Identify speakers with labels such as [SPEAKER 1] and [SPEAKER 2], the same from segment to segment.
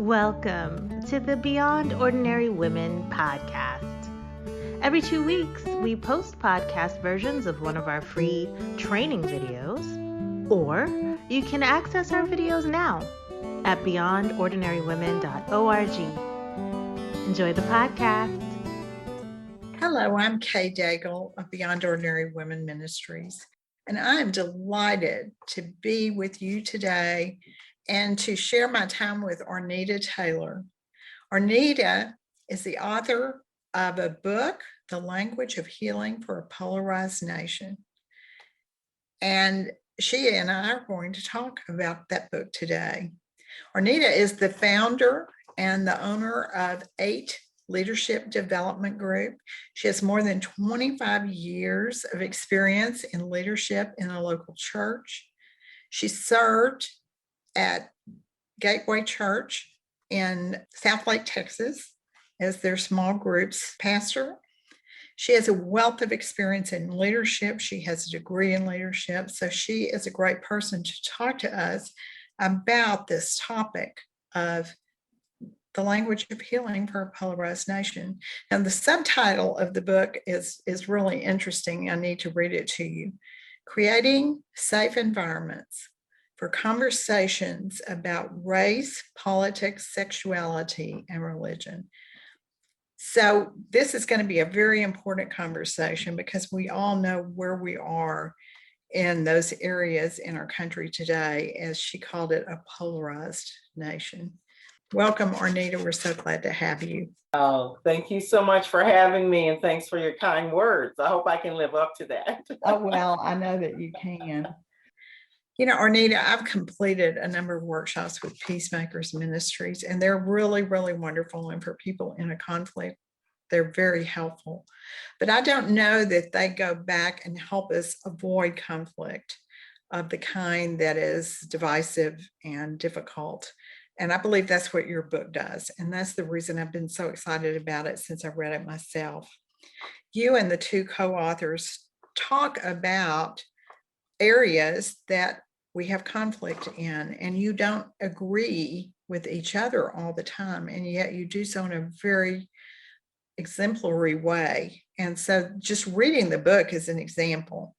[SPEAKER 1] Welcome to the Beyond Ordinary Women podcast. Every 2 weeks, we post podcast versions of one of our free training videos, or you can access our videos now at beyondordinarywomen.org. Enjoy the podcast.
[SPEAKER 2] Hello, I'm Kay Daigle of Beyond Ordinary Women Ministries, and I am delighted to be with you today and to share my time with Arnita Taylor. Arnita is the author of a book, The Language of Healing for a Polarized Nation. And she and I are going to talk about that book today. Arnita is the founder and the owner of 8 Leadership Development Group. She has more than 25 years of experience in leadership in a local church. She served at Gateway Church in Southlake, Texas, as their small groups pastor. She has a wealth of experience in leadership. She has a degree in leadership. So she is a great person to talk to us about this topic of the language of healing for a polarized nation. And the subtitle of the book is really interesting. I need to read it to you. Creating Safe Environments for Conversations about Race, Politics, Sexuality, and Religion. So this is going to be a very important conversation because we all know where we are in those areas in our country today, as she called it, a polarized nation. Welcome, Arnita. We're so glad to have you.
[SPEAKER 3] Oh, thank you so much for having me, and thanks for your kind words. I hope I can live up to that.
[SPEAKER 2] Oh, well, I know that you can. You know, Arnita, I've completed a number of workshops with Peacemakers Ministries, and they're really, really wonderful. And for people in a conflict, they're very helpful. But I don't know that they go back and help us avoid conflict of the kind that is divisive and difficult. And I believe that's what your book does. And that's the reason I've been so excited about it since I read it myself. You and the 2 co-authors talk about areas that we have conflict in, and you don't agree with each other all the time, and yet you do so in a very exemplary way. And so just reading the book is an example,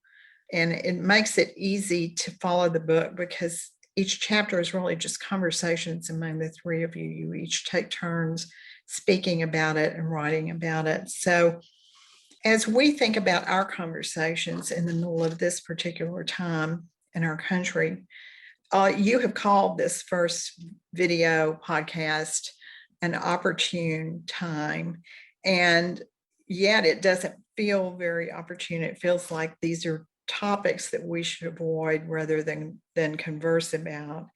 [SPEAKER 2] and it makes it easy to follow the book because each chapter is really just conversations among the 3 of you. You each take turns speaking about it and writing about it. So as we think about our conversations in the middle of this particular time in our country, you have called this first video podcast an opportune time. And yet it doesn't feel very opportune. It feels like these are topics that we should avoid rather than converse about.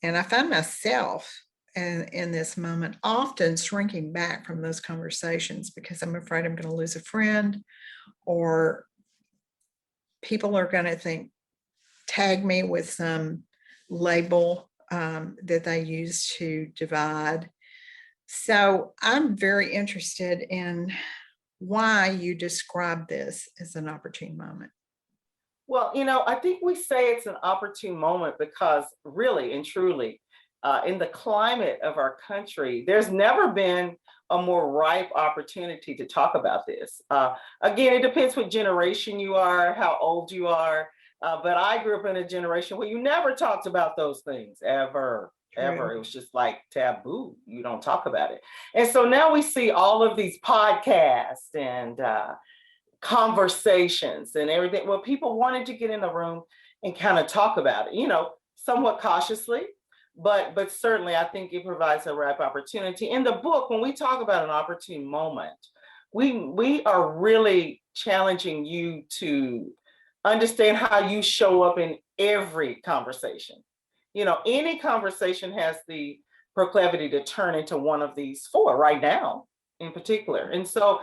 [SPEAKER 2] And I find myself in this moment often shrinking back from those conversations because I'm afraid I'm going to lose a friend, or people are going to tag me with some label that they use to divide. So I'm very interested in why you describe this as an opportune moment.
[SPEAKER 3] Well, I think we say it's an opportune moment because really and truly, in the climate of our country, there's never been a more ripe opportunity to talk about this. Again, it depends what generation you are, how old you are. But I grew up in a generation where you never talked about those things ever. It was just like taboo. You don't talk about it. And so now we see all of these podcasts and conversations and everything. Well, people wanted to get in the room and kind of talk about it, somewhat cautiously, but certainly I think it provides a ripe opportunity. In the book, when we talk about an opportune moment, we are really challenging you to understand how you show up in every conversation. Any conversation has the proclivity to turn into one of these 4 right now in particular. And so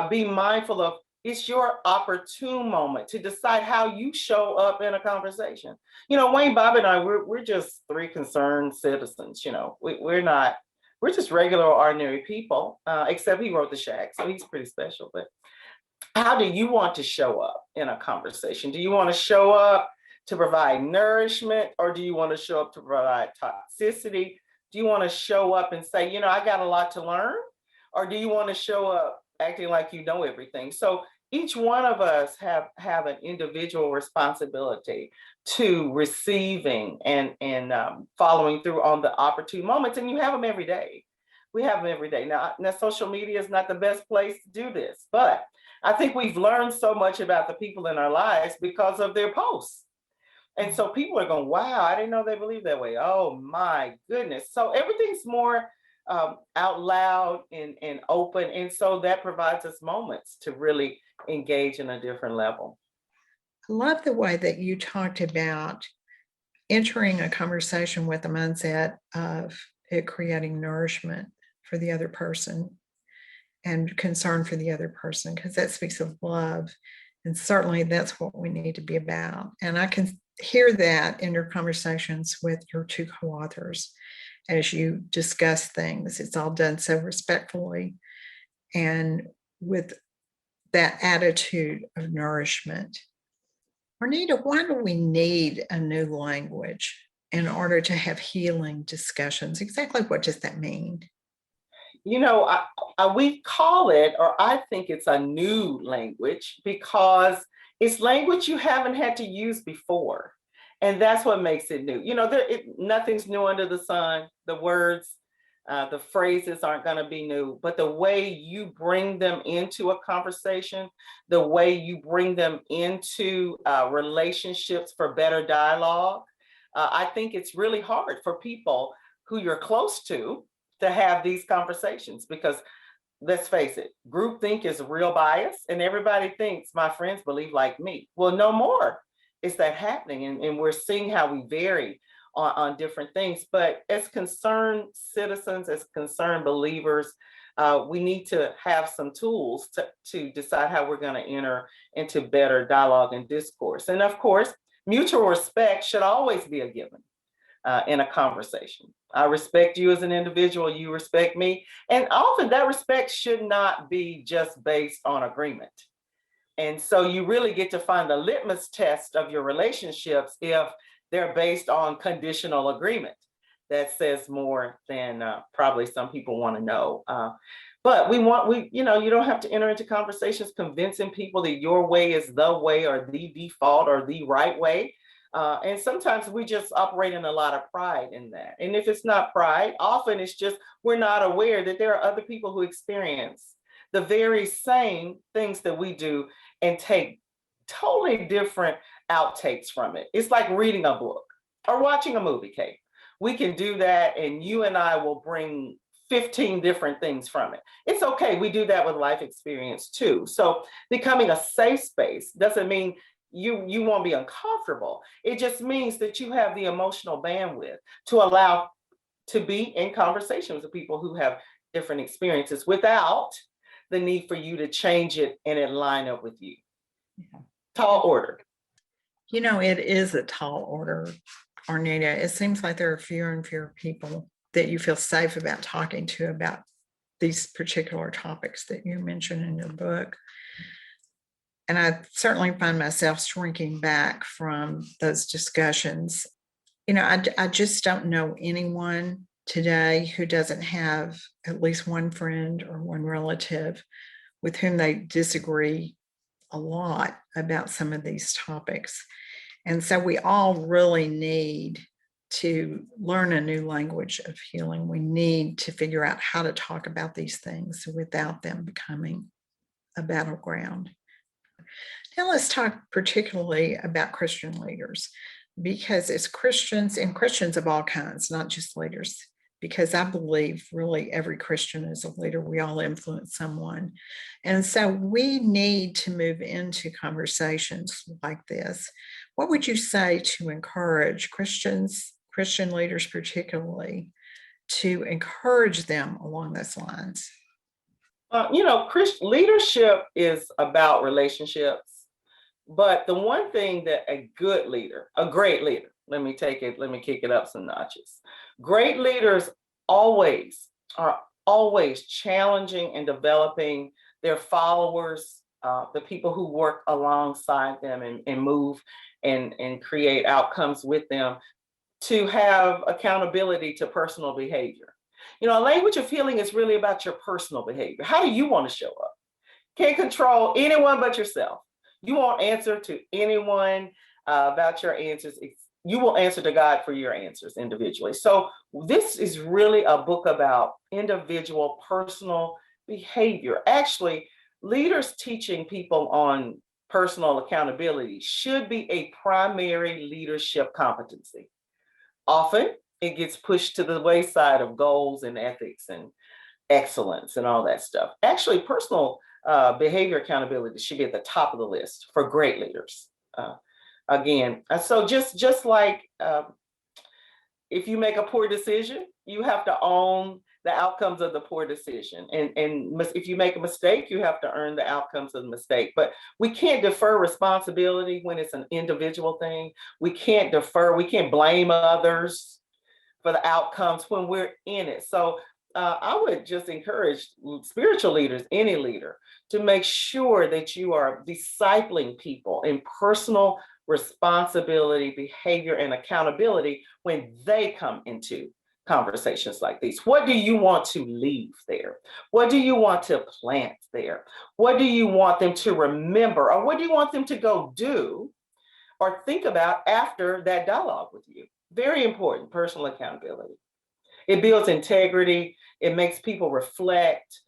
[SPEAKER 3] be mindful of it's your opportune moment to decide how you show up in a conversation. Wayne, Bob, and I, we're just 3 concerned citizens. We're just regular, ordinary people, except he wrote The Shack, so he's pretty special. But how do you want to show up in a conversation? Do you want to show up to provide nourishment, or do you want to show up to provide toxicity? Do you want to show up and say, I got a lot to learn? Or do you want to show up acting like you know everything? So each one of us have an individual responsibility to receiving and following through on the opportune moments, and you have them every day. We have them every day. Now social media is not the best place to do this, but I think we've learned so much about the people in our lives because of their posts. And so people are going, wow, I didn't know they believe that way. Oh my goodness. So everything's more out loud and open. And so that provides us moments to really engage in a different level.
[SPEAKER 2] I love the way that you talked about entering a conversation with the mindset of it creating nourishment for the other person and concern for the other person, because that speaks of love. And certainly that's what we need to be about. And I can hear that in your conversations with your two co-authors as you discuss things. It's all done so respectfully and with that attitude of nourishment. Arnita, why do we need a new language in order to have healing discussions? Exactly what does that mean?
[SPEAKER 3] We call it, or I think it's a new language because it's language you haven't had to use before. And that's what makes it new. Nothing's new under the sun. The words, the phrases aren't going to be new, but the way you bring them into a conversation, the way you bring them into relationships for better dialogue, I think it's really hard for people who you're close to have these conversations because let's face it, groupthink is a real bias and everybody thinks my friends believe like me. Well, no more is that happening. And we're seeing how we vary on different things. But as concerned citizens, as concerned believers, we need to have some tools to decide how we're going to enter into better dialogue and discourse. And of course, mutual respect should always be a given. In a conversation. I respect you as an individual, you respect me. And often that respect should not be just based on agreement. And so you really get to find the litmus test of your relationships if they're based on conditional agreement. That says more than probably some people want to know. But you don't have to enter into conversations convincing people that your way is the way or the default or the right way. And sometimes we just operate in a lot of pride in that. And if it's not pride, often it's just we're not aware that there are other people who experience the very same things that we do and take totally different outtakes from it. It's like reading a book or watching a movie, Kate. We can do that and you and I will bring 15 different things from it. It's okay. We do that with life experience too. So becoming a safe space doesn't mean you won't be uncomfortable. It just means that you have the emotional bandwidth to allow to be in conversations with people who have different experiences without the need for you to change it and it line up with you. Yeah. Tall order.
[SPEAKER 2] It is a tall order, Arnita. It seems like there are fewer and fewer people that you feel safe about talking to about these particular topics that you mentioned in your book. And I certainly find myself shrinking back from those discussions. I just don't know anyone today who doesn't have at least one friend or one relative with whom they disagree a lot about some of these topics. And so we all really need to learn a new language of healing. We need to figure out how to talk about these things without them becoming a battleground. Now let's talk particularly about Christian leaders, because as Christians, and Christians of all kinds, not just leaders, because I believe really every Christian is a leader. We all influence someone. And so we need to move into conversations like this. What would you say to encourage Christian leaders particularly, to encourage them along those lines?
[SPEAKER 3] Christian leadership is about relationships. But the one thing that a great leader, let me kick it up some notches. Great leaders are always challenging and developing their followers, the people who work alongside them and move and create outcomes with them to have accountability to personal behavior. A language of healing is really about your personal behavior. How do you want to show up? Can't control anyone but yourself. You won't answer to anyone about your answers. You will answer to God for your answers individually. So this is really a book about individual personal behavior. Actually, leaders teaching people on personal accountability should be a primary leadership competency. Often it gets pushed to the wayside of goals and ethics and excellence and all that stuff. Actually, personal behavior accountability should be at the top of the list for great leaders. So just like if you make a poor decision, you have to own the outcomes of the poor decision. And if you make a mistake, you have to earn the outcomes of the mistake. But we can't defer responsibility when it's an individual thing. We can't blame others for the outcomes when we're in it. So I would just encourage spiritual leaders, any leader, to make sure that you are discipling people in personal responsibility, behavior, and accountability when they come into conversations like these. What do you want to leave there? What do you want to plant there? What do you want them to remember? Or what do you want them to go do or think about after that dialogue with you? Very important, personal accountability. It builds integrity. It makes people reflect.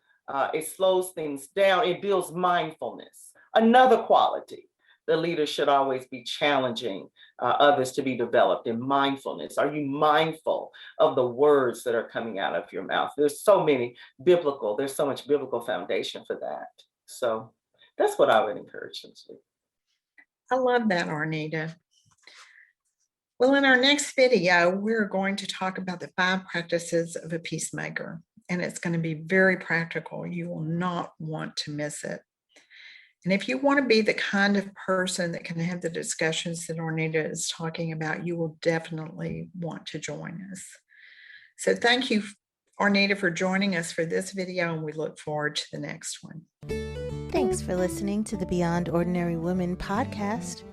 [SPEAKER 3] It slows things down. It builds mindfulness. Another quality. The leader should always be challenging others to be developed in mindfulness. Are you mindful of the words that are coming out of your mouth? There's so much biblical foundation for that. So that's what I would encourage them to do.
[SPEAKER 2] I love that, Arnita. Well, in our next video, we're going to talk about the 5 practices of a peacemaker, and it's going to be very practical. You will not want to miss it. And if you want to be the kind of person that can have the discussions that Arnita is talking about, you will definitely want to join us. So thank you, Arnita, for joining us for this video, and we look forward to the next one.
[SPEAKER 1] Thanks for listening to the Beyond Ordinary Women podcast.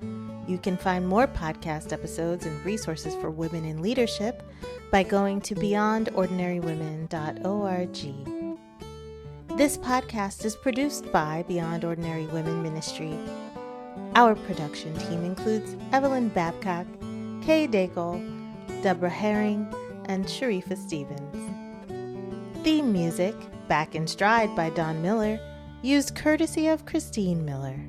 [SPEAKER 1] You can find more podcast episodes and resources for women in leadership by going to beyondordinarywomen.org. This podcast is produced by Beyond Ordinary Women Ministry. Our production team includes Evelyn Babcock, Kay Daigle, Deborah Herring, and Sharifa Stevens. Theme music, Back in Stride by Don Miller, used courtesy of Christine Miller.